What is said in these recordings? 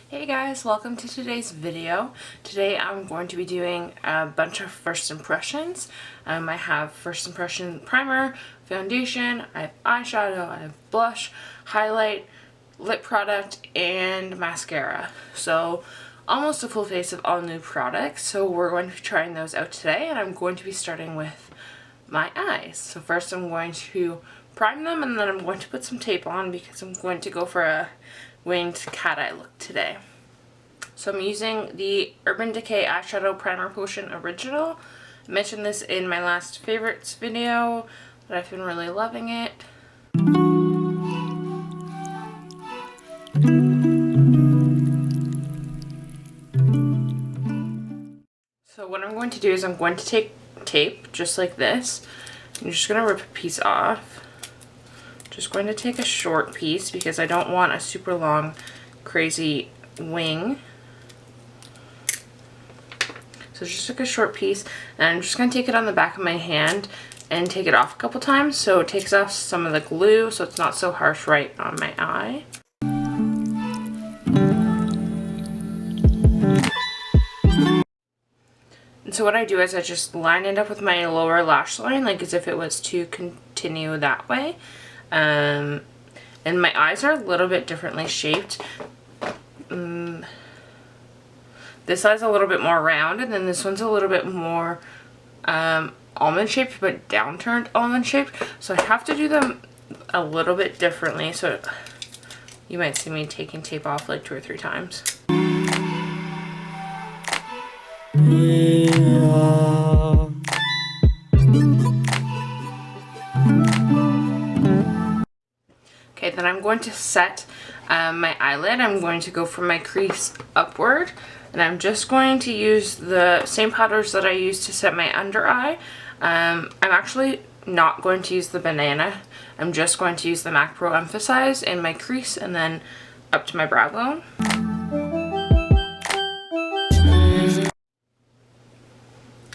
Hey guys, welcome to today's video. Today I'm going to be doing a bunch of first impressions. I have first impression primer, foundation, I have eyeshadow, I have blush, highlight, lip product, and mascara. So almost a full face of all new products. So we're going to be trying those out today, and I'm going to be starting with my eyes. So first I'm going to prime them, and then I'm going to put some tape on because I'm going to go for a winged cat eye look today. So I'm using the Urban Decay Eyeshadow Primer Potion Original. I mentioned this in my last favorites video, but I've been really loving it. So what I'm going to do is I'm going to take tape, just like this. I'm just going to rip a piece off. Just going to take a short piece because I don't want a super long, crazy wing. So just took a short piece, and I'm just going to take it on the back of my hand and take it off a couple times so it takes off some of the glue so it's not so harsh right on my eye. And so what I do is I just line it up with my lower lash line, like as if it was to continue that way. And my eyes are a little bit differently shaped. This side's a little bit more round, and then this one's a little bit more almond shaped, but downturned almond shaped. So I have to do them a little bit differently. So you might see me taking tape off like 2 or 3 times. Okay, then I'm going to set my eyelid. I'm going to go from my crease upward, and I'm just going to use the same powders that I used to set my under eye. I'm actually not going to use the banana. I'm just going to use the MAC Pro Emphasize in my crease and then up to my brow bone.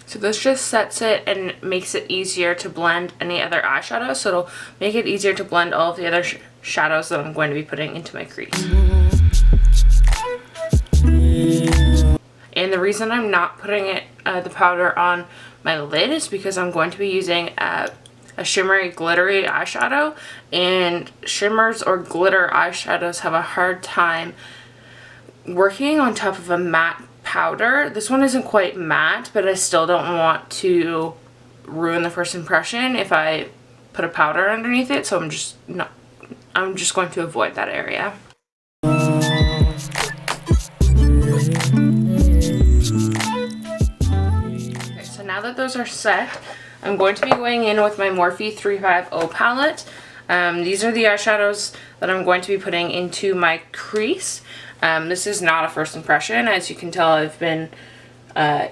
So this just sets it and makes it easier to blend any other eyeshadow. So it'll make it easier to blend all of the other shadows that I'm going to be putting into my crease. And the reason I'm not putting the powder on my lid is because I'm going to be using a shimmery glittery eyeshadow, and shimmers or glitter eyeshadows have a hard time working on top of a matte powder. This one isn't quite matte, but I still don't want to ruin the first impression if I put a powder underneath it, so I'm just going to avoid that area. Okay, so now that those are set, I'm going to be going in with my Morphe 350 palette. These are the eyeshadows that I'm going to be putting into my crease. This is not a first impression. As you can tell, I've been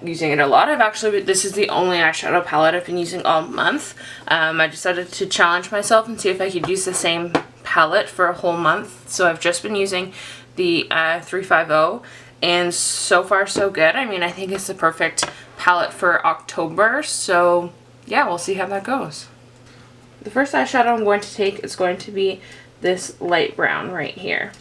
using it a lot. This is the only eyeshadow palette I've been using all month. I decided to challenge myself and see if I could use the same palette for a whole month. So I've just been using the 350, and so far so good. I mean, I think it's the perfect palette for October. So yeah, we'll see how that goes. The first eyeshadow I'm going to take is going to be this light brown right here.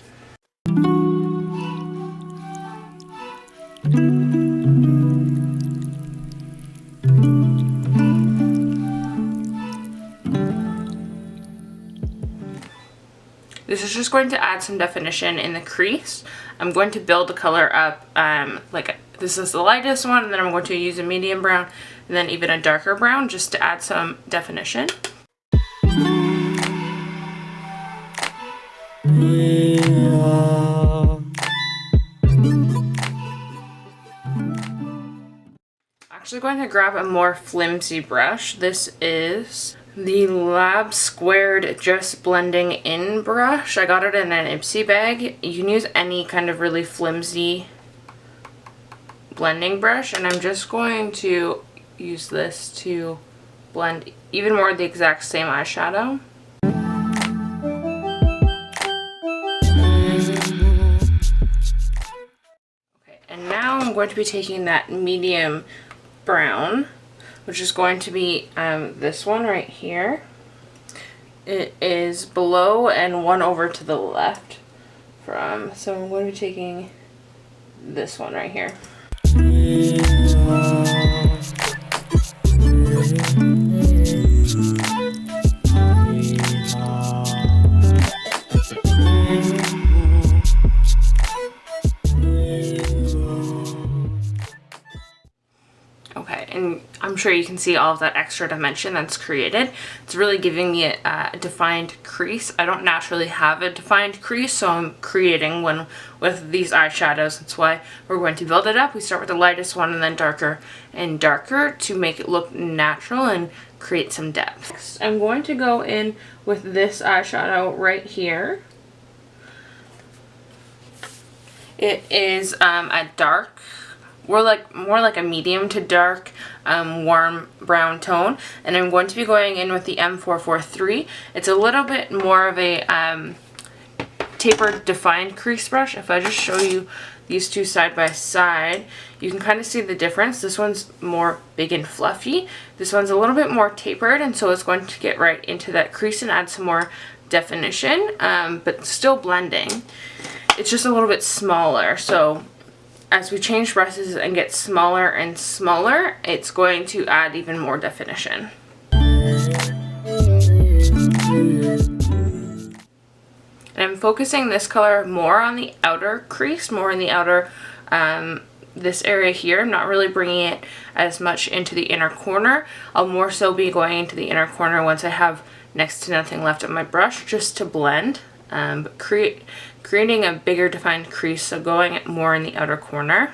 This is just going to add some definition in the crease. I'm going to build the color up, this is the lightest one, and then I'm going to use a medium brown, and then even a darker brown just to add some definition. Actually going to grab a more flimsy brush. This is the Lab Squared Just Blending In brush. I got it in an Ipsy bag. You can use any kind of really flimsy blending brush, and I'm just going to use this to blend even more of the exact same eyeshadow. Okay, and now I'm going to be taking that medium brown, which is going to be this one right here. It is below and one over to the left from, so I'm going to be taking this one right here. Okay, and I'm sure you can see all of that extra dimension that's created. It's really giving me a defined crease. I don't naturally have a defined crease, so I'm creating one with these eyeshadows. That's why we're going to build it up. We start with the lightest one and then darker and darker to make it look natural and create some depth. Next, I'm going to go in with this eyeshadow right here. It is a dark, more like a medium to dark warm brown tone, and I'm going to be going in with the M443. It's a little bit more of a tapered defined crease brush. If I just show you these two side by side, you can kind of see the difference. This one's more big and fluffy. This one's a little bit more tapered, and so it's going to get right into that crease and add some more definition, but still blending. It's just a little bit smaller, so as we change brushes and get smaller and smaller, it's going to add even more definition. And I'm focusing this color more on the outer crease, more in the outer, this area here. I'm not really bringing it as much into the inner corner. I'll more so be going into the inner corner once I have next to nothing left on my brush, just to blend. But creating a bigger defined crease, so going more in the outer corner.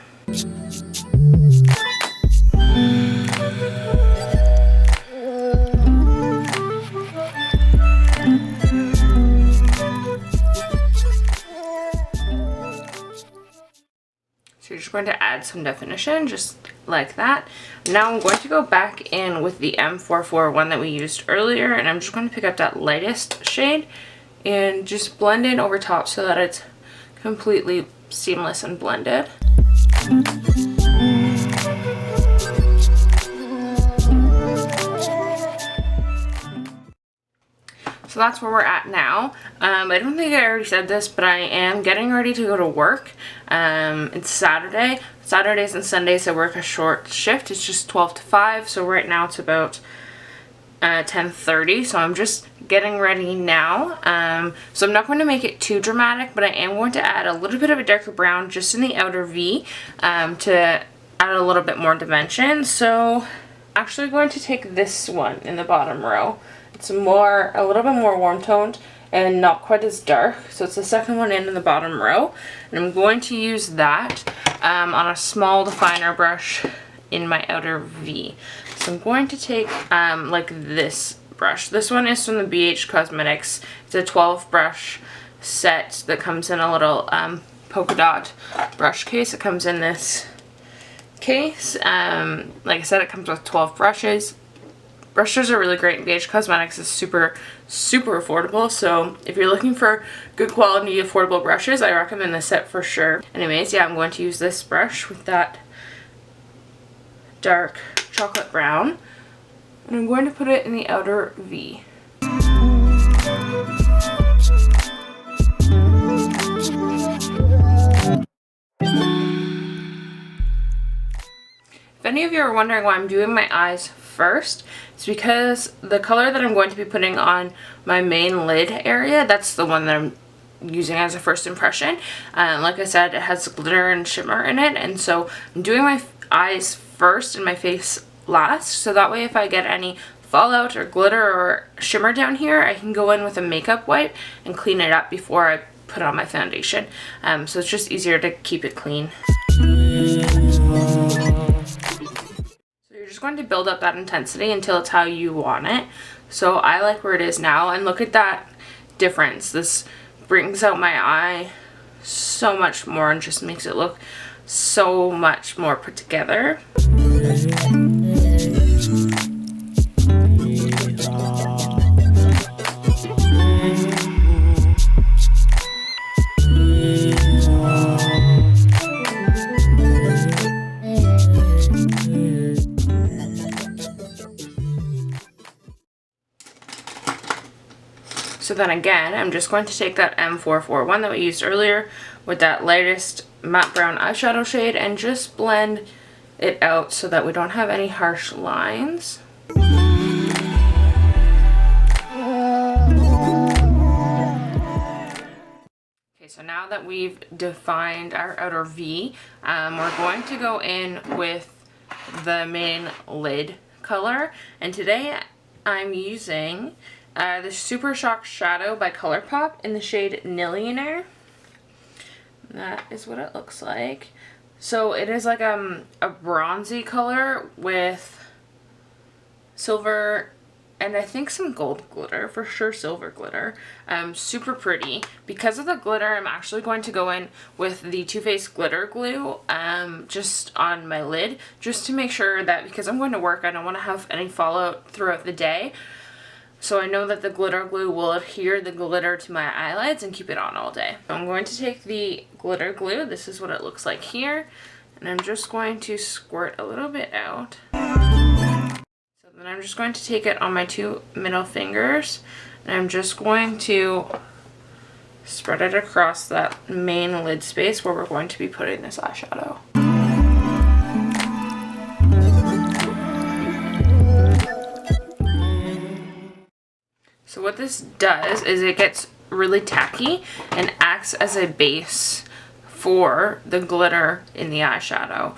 So you're just going to add some definition, just like that. Now I'm going to go back in with the M441 that we used earlier, and I'm just going to pick up that lightest shade and just blend in over top so that it's completely seamless and blended. So that's where we're at now. I don't think I already said this, but I am getting ready to go to work. It's Saturday. Saturdays and Sundays I work a short shift. It's just 12 to 5, so right now it's about 10:30, so I'm just getting ready now. So I'm not going to make it too dramatic, but I am going to add a little bit of a darker brown just in the outer V to add a little bit more dimension. So I'm actually going to take this one in the bottom row. It's a little bit more warm toned and not quite as dark, so it's the second one in the bottom row, and I'm going to use that on a small definer brush in my outer V. So I'm going to take like this brush. This one is from the BH Cosmetics. It's a 12 brush set that comes in a little polka dot brush case. It comes in this case. Like I said, it comes with 12 brushes. Brushes are really great. BH Cosmetics is super affordable, so if you're looking for good quality affordable brushes, I recommend this set for sure. Anyways, yeah, I'm going to use this brush with that dark chocolate brown, and I'm going to put it in the outer V. If any of you are wondering why I'm doing my eyes first, it's because the color that I'm going to be putting on my main lid area, that's the one that I'm using as a first impression. Like I said, it has glitter and shimmer in it, and so I'm doing my eyes first and my face last, so that way if I get any fallout or glitter or shimmer down here, I can go in with a makeup wipe and clean it up before I put on my foundation. So it's just easier to keep it clean. You're just going to build up that intensity until it's how you want it. So I like where it is now, and look at that difference. This brings out my eye so much more and just makes it look so much more put together. So then again, I'm just going to take that M441 that we used earlier, with that lightest matte brown eyeshadow shade and just blend it out so that we don't have any harsh lines. Okay, so now that we've defined our outer V, we're going to go in with the main lid color, and today I'm using the Super Shock Shadow by ColourPop in the shade Millionaire. That is what it looks like. So it is like a bronzy color with silver and I think some gold glitter, for sure silver glitter. Super pretty. Because of the glitter, I'm actually going to go in with the Too Faced glitter glue just on my lid, just to make sure that, because I'm going to work, I don't want to have any fallout throughout the day. So I know that the glitter glue will adhere the glitter to my eyelids and keep it on all day. So I'm going to take the glitter glue, this is what it looks like here, and I'm just going to squirt a little bit out. Then I'm just going to take it on my 2 middle fingers and I'm just going to spread it across that main lid space where we're going to be putting this eyeshadow. So what this does is it gets really tacky and acts as a base for the glitter in the eyeshadow.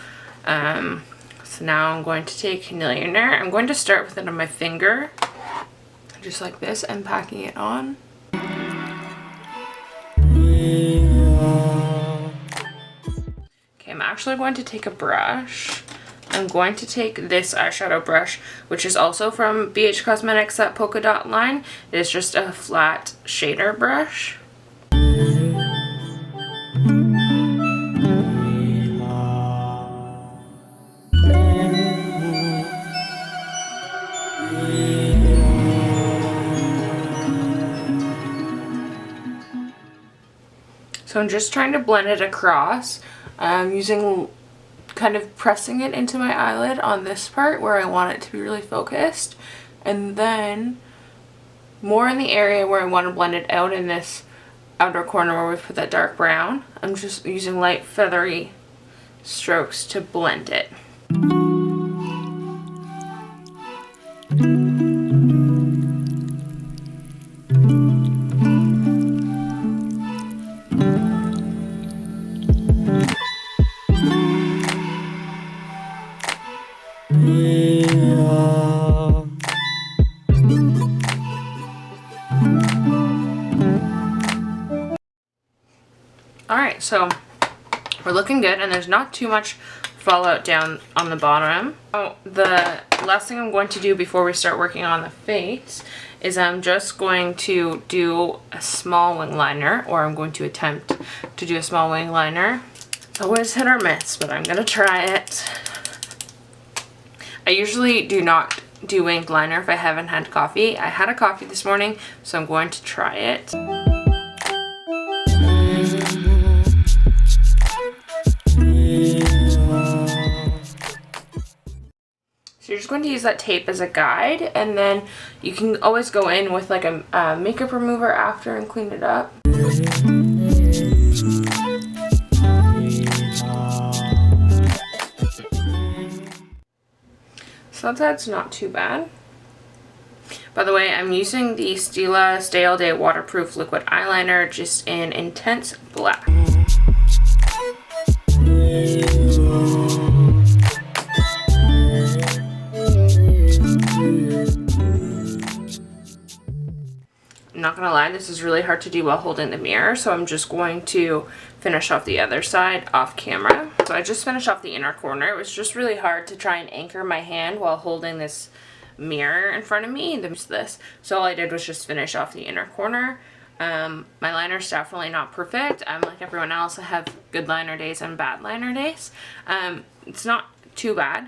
So now I'm going to take Millionaire. I'm going to start with it on my finger, just like this, and packing it on. Okay, I'm actually going to take a brush. I'm going to take this eyeshadow brush, which is also from BH Cosmetics, that polka dot line. It is just a flat shader brush. So I'm just trying to blend it across, using, kind of pressing it into my eyelid on this part where I want it to be really focused. And then more in the area where I want to blend it out in this outer corner where we put that dark brown, I'm just using light feathery strokes to blend it. Alright, so we're looking good and there's not too much fallout down on the bottom. Oh, the last thing I'm going to do before we start working on the face is I'm just going to do a small wing liner, or I'm going to attempt to do a small wing liner. It's always hit or miss, but I'm going to try it. I usually do not do winged liner if I haven't had coffee. I had a coffee this morning, so I'm going to try it. So you're just going to use that tape as a guide, and then you can always go in with like a makeup remover after and clean it up. So that's not too bad. By the way, I'm using the Stila Stay All Day Waterproof Liquid Eyeliner just in Intense Black. I'm not gonna lie, this is really hard to do while holding the mirror, so I'm just going to finish off the other side off camera. So I just finished off the inner corner. It was just really hard to try and anchor my hand while holding this mirror in front of me. There's this. So all I did was just finish off the inner corner. My liner's definitely not perfect. Like everyone else, I have good liner days and bad liner days. It's not too bad.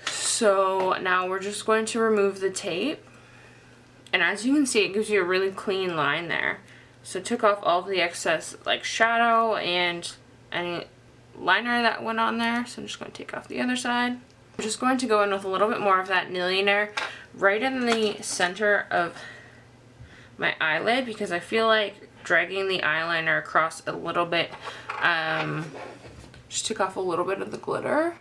So now we're just going to remove the tape. And as you can see, it gives you a really clean line there. So it took off all of the excess like shadow and any liner that went on there. So I'm just going to take off the other side. I'm just going to go in with a little bit more of that Millionaire right in the center of my eyelid, because I feel like dragging the eyeliner across a little bit. Just took off a little bit of the glitter.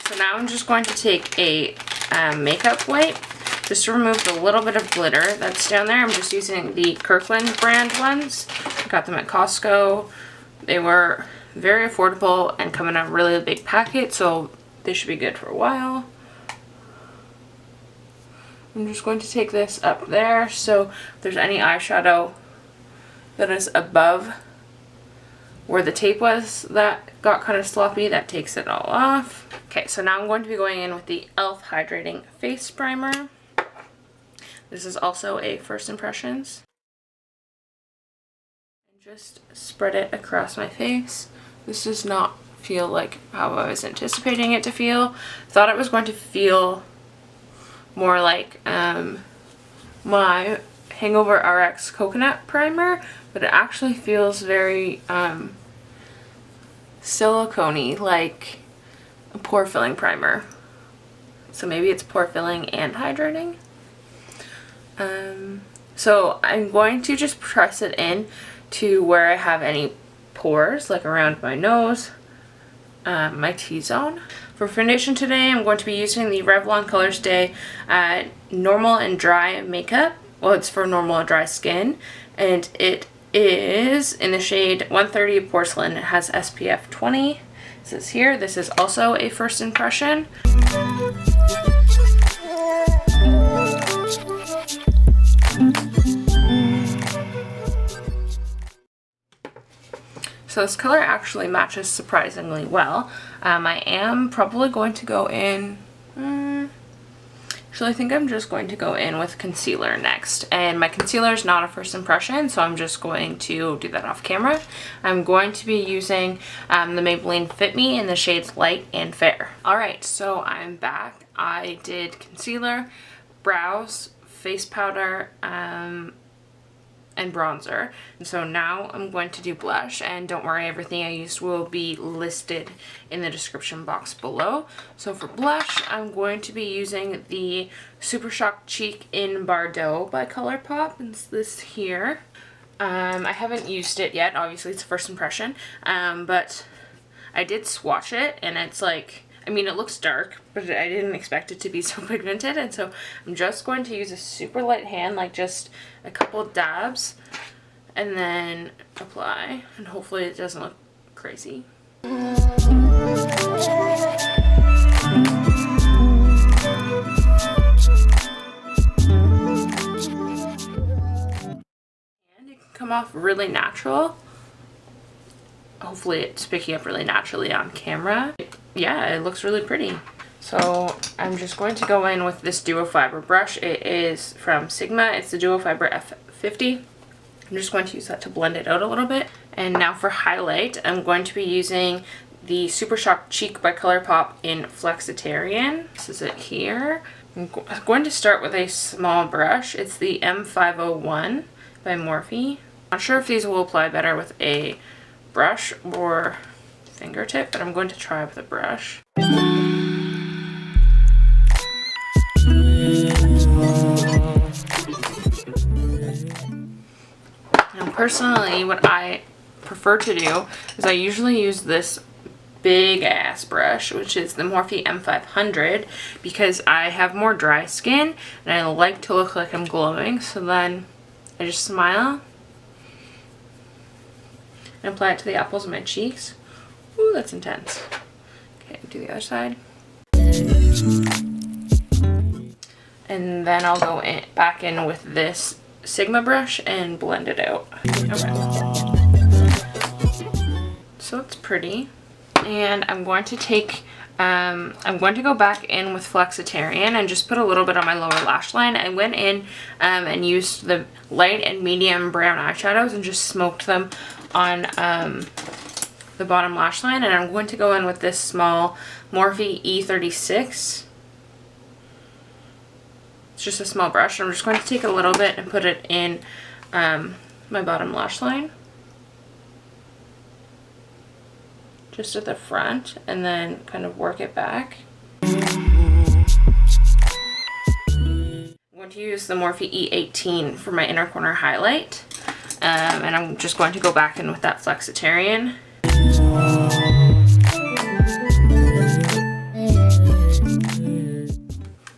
So now I'm just going to take a makeup wipe just to remove the little bit of glitter that's down there. I'm just using the Kirkland brand ones. I got them at Costco. They were very affordable and come in a really big packet, so they should be good for a while. I'm just going to take this up there, so if there's any eyeshadow that is above where the tape was that got kind of sloppy, that takes it all off. Okay, so now I'm going to be going in with the e.l.f. Hydrating Face Primer. This is also a First Impressions. And just spread it across my face. This does not feel like how I was anticipating it to feel. Thought it was going to feel more like my Hangover RX Coconut Primer, but it actually feels very silicone-y, like a pore filling primer. So maybe it's pore filling and hydrating. So I'm going to just press it in to where I have any pores, like around my nose, my T-zone. For foundation today, I'm going to be using the Revlon Colorstay Normal and Dry Makeup. Well, it's for normal and dry skin, and it is in the shade 130 Porcelain. It has SPF 20. It says here, this is also a First Impression. So this color actually matches surprisingly well. I am probably going to go in, actually I think I'm just going to go in with concealer next. And my concealer is not a First Impression, so I'm just going to do that off camera. I'm going to be using the Maybelline Fit Me in the shades Light and Fair. Alright, so I'm back. I did concealer, brows, face powder, and bronzer, and so now I'm going to do blush, and don't worry, everything I used will be listed in the description box below. So for blush, I'm going to be using the Super Shock Cheek in Bordeaux by ColourPop. It's this here. I haven't used it yet, obviously it's a First Impression, but I did swatch it, and it's like, I mean, it looks dark, but I didn't expect it to be so pigmented, and so I'm just going to use a super light hand, like just a couple dabs, and then apply, and hopefully it doesn't look crazy. And it can come off really natural. Hopefully it's picking up really naturally on camera. Yeah, it looks really pretty. So I'm just going to go in with this Duo Fiber brush. It is from Sigma. It's the Duo Fiber F50. I'm just going to use that to blend it out a little bit. And now for highlight, I'm going to be using the Super Shock Cheek by ColourPop in Flexitarian. This is it here. I'm going to start with a small brush. It's the M501 by Morphe. Not sure if these will apply better with a brush or fingertip, but I'm going to try with a brush. Now personally, what I prefer to do is I usually use this big ass brush, which is the Morphe M500, because I have more dry skin and I like to look like I'm glowing. So then I just smile and apply it to the apples of my cheeks. Ooh, that's intense. Okay, do the other side. And then I'll go back in with this Sigma brush and blend it out. Okay. So it's pretty. And I'm going to take, I'm going to go back in with Flexitarian and just put a little bit on my lower lash line. I went in and used the light and medium brown eyeshadows and just smoked them on the bottom lash line, and I'm going to go in with this small Morphe E36. It's just a small brush. I'm just going to take a little bit and put it in my bottom lash line, just at the front, and then kind of work it back. And to use the Morphe E18 for my inner corner highlight. And I'm just going to go back in with that Flexitarian.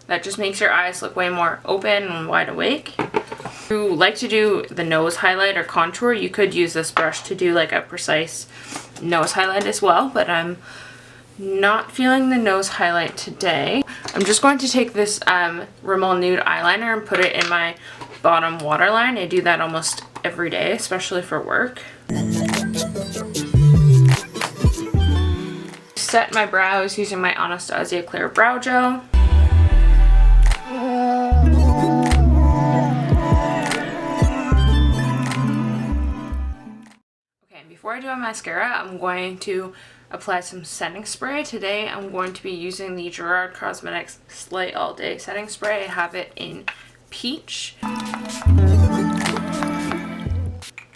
That just makes your eyes look way more open and wide awake. If you like to do the nose highlight or contour, you could use this brush to do like a precise nose highlight as well, but I'm not feeling the nose highlight today. I'm just going to take this Rimmel Nude eyeliner and put it in my bottom waterline. I do that almost every day, especially for work. Set my brows using my Anastasia Clear Brow Gel. Okay, before I do my mascara, I'm going to apply some setting spray. Today I'm going to be using the Gerard Cosmetics Slay All Day setting spray. I have it in peach. Not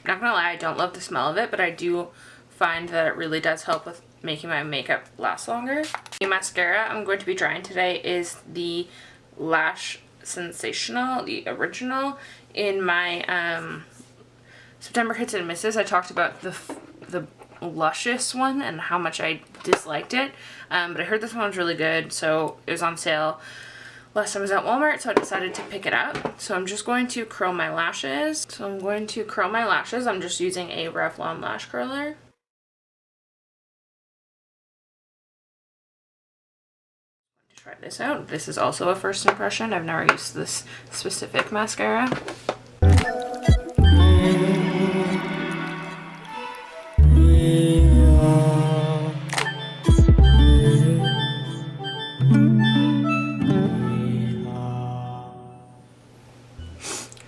gonna lie, I don't love the smell of it, but I do find that it really does help with making my makeup last longer. The mascara I'm going to be trying today is the Lash Sensational, the original. In my September Hits and Misses, I talked about the Luscious one and how much I disliked it, but I heard this one was really good, so it was on sale last time I was at Walmart, so I decided to pick it up. So I'm just going to curl my lashes. I'm just using a Revlon lash curler. To try this out. This is also a first impression. I've never used this specific mascara.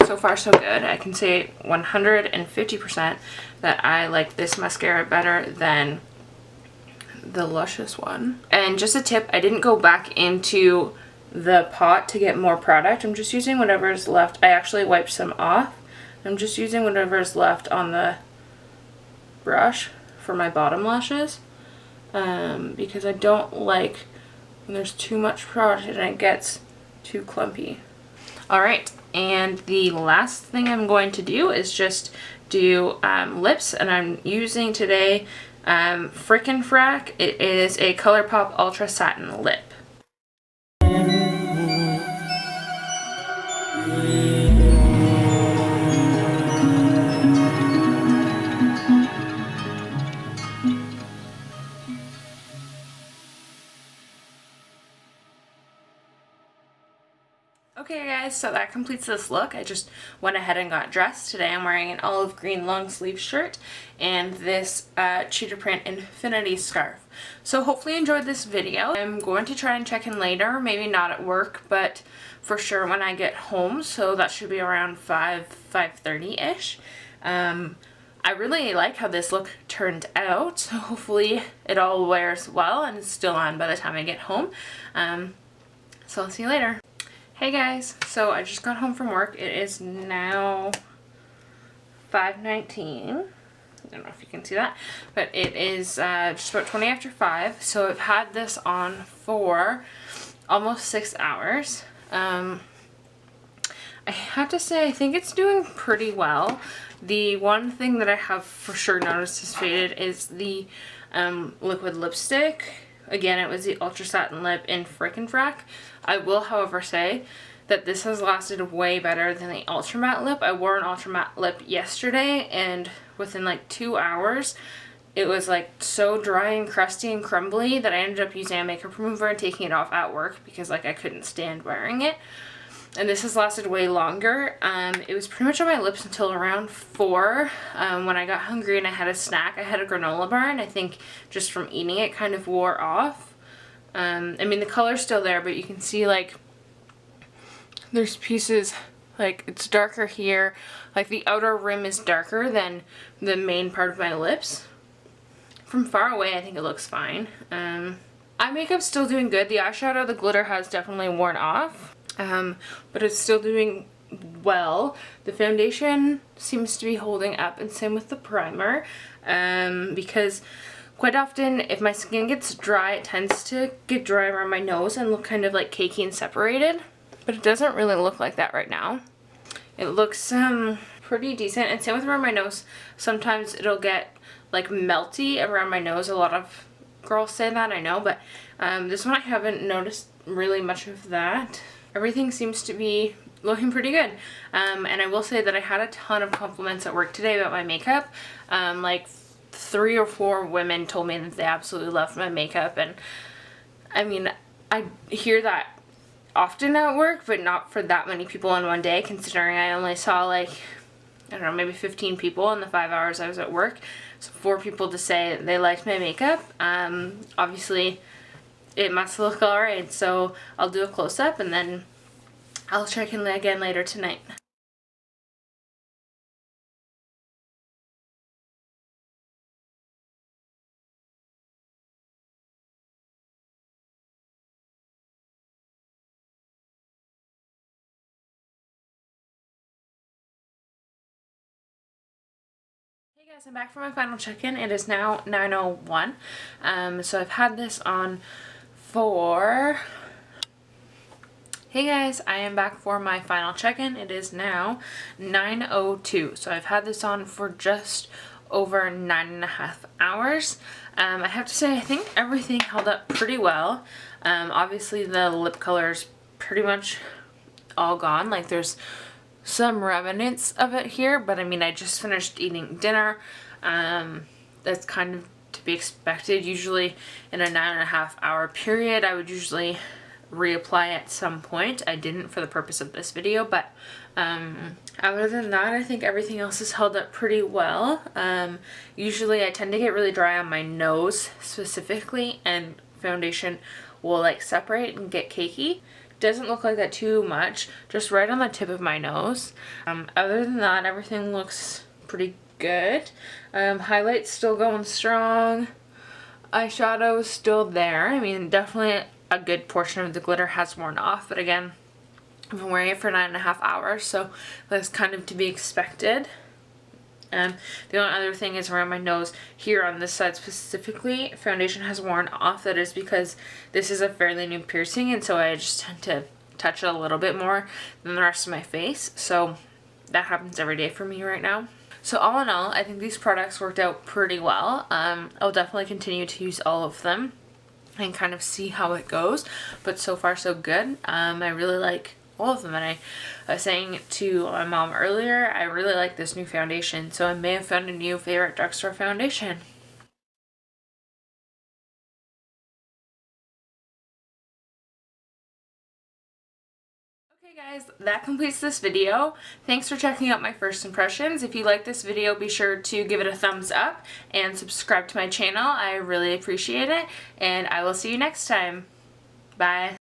So far so good. I can say 150% that I like this mascara better than the Luscious one. And just a tip, I didn't go back into the pot to get more product. I'm just using whatever is left. I actually wiped some off. I'm just using whatever is left on the brush for my bottom lashes, because I don't like when there's too much product and it gets too clumpy. Alright, and the last thing I'm going to do is just do lips, and I'm using today Frickin' Frack. It is a ColourPop Ultra Satin Lip. Okay guys, so that completes this look. I just went ahead and got dressed. Today I'm wearing an olive green long sleeve shirt and this cheetah print infinity scarf. So hopefully you enjoyed this video. I'm going to try and check in later, maybe not at work, but for sure when I get home, so that should be around 5:30-ish. I really like how this look turned out, so hopefully it all wears well and it's still on by the time I get home. So I'll see you later. Hey guys, so I just got home from work. It is now 5:19. I don't know if you can see that, but it is just about 20 after 5. So I've had this on for almost 6 hours. I have to say, I think it's doing pretty well. The one thing that I have for sure noticed has faded is the liquid lipstick. Again, it was the Ultra Satin Lip in Frickin' Frack. I will, however, say that this has lasted way better than the Ultra Matte Lip. I wore an Ultra Matte Lip yesterday, and within like 2 hours, it was like so dry and crusty and crumbly that I ended up using a makeup remover and taking it off at work because like I couldn't stand wearing it. And this has lasted way longer. It was pretty much on my lips until around 4 when I got hungry and I had a snack. I had a granola bar, and I think just from eating it kind of wore off. I mean, the color's still there, but you can see like there's pieces, like it's darker here, like the outer rim is darker than the main part of my lips. From far away I think it looks fine. Eye makeup's still doing good. The eyeshadow, the glitter has definitely worn off, but it's still doing well. The foundation seems to be holding up, and same with the primer, because quite often if my skin gets dry, it tends to get dry around my nose and look kind of like cakey and separated. but it doesn't really look like that right now. It looks pretty decent, and same with around my nose. Sometimes it'll get like melty around my nose. A lot of girls say that, I know, but this one I haven't noticed really much of that. Everything seems to be looking pretty good. And I will say that I had a ton of compliments at work today about my makeup. Like 3 or 4 women told me that they absolutely loved my makeup, and I mean, I hear that often at work, but not for that many people in one day, considering I only saw like, I don't know, maybe 15 people in the 5 hours I was at work. So 4 people to say they liked my makeup. Obviously it must look alright, so I'll do a close-up and then I'll check in again later tonight. Hey guys, I'm back for my final check-in. It is now 9:01. So I've had this on for... Hey guys, I am back for my final check-in. It is now 9:02. So I've had this on for just over 9.5 hours. I have to say, I think everything held up pretty well. Obviously the lip color is pretty much all gone. Like, there's some remnants of it here, but I mean, I just finished eating dinner. That's kind of to be expected. Usually in a 9.5 hour period, I would usually reapply at some point. I didn't for the purpose of this video, but other than that, I think everything else has held up pretty well. Usually I tend to get really dry on my nose specifically, and foundation will like separate and get cakey. Doesn't look like that too much, just right on the tip of my nose. Other than that, everything looks pretty good. Highlight's still going strong. Eyeshadow is still there. I mean, definitely a good portion of the glitter has worn off, but again, I've been wearing it for 9.5 hours, so that's kind of to be expected. The only other thing is around my nose here on this side specifically, foundation has worn off. That is because this is a fairly new piercing, and so I just tend to touch it a little bit more than the rest of my face. So that happens every day for me right now. So all in all, I think these products worked out pretty well. I'll definitely continue to use all of them and kind of see how it goes, but so far so good. I really like all of them, and I was saying to my mom earlier, I really like this new foundation, so I may have found a new favorite drugstore foundation. Okay guys, that completes this video. Thanks for checking out my first impressions. If you like this video, be sure to give it a thumbs up and subscribe to my channel. I really appreciate it, and I will see you next time. Bye.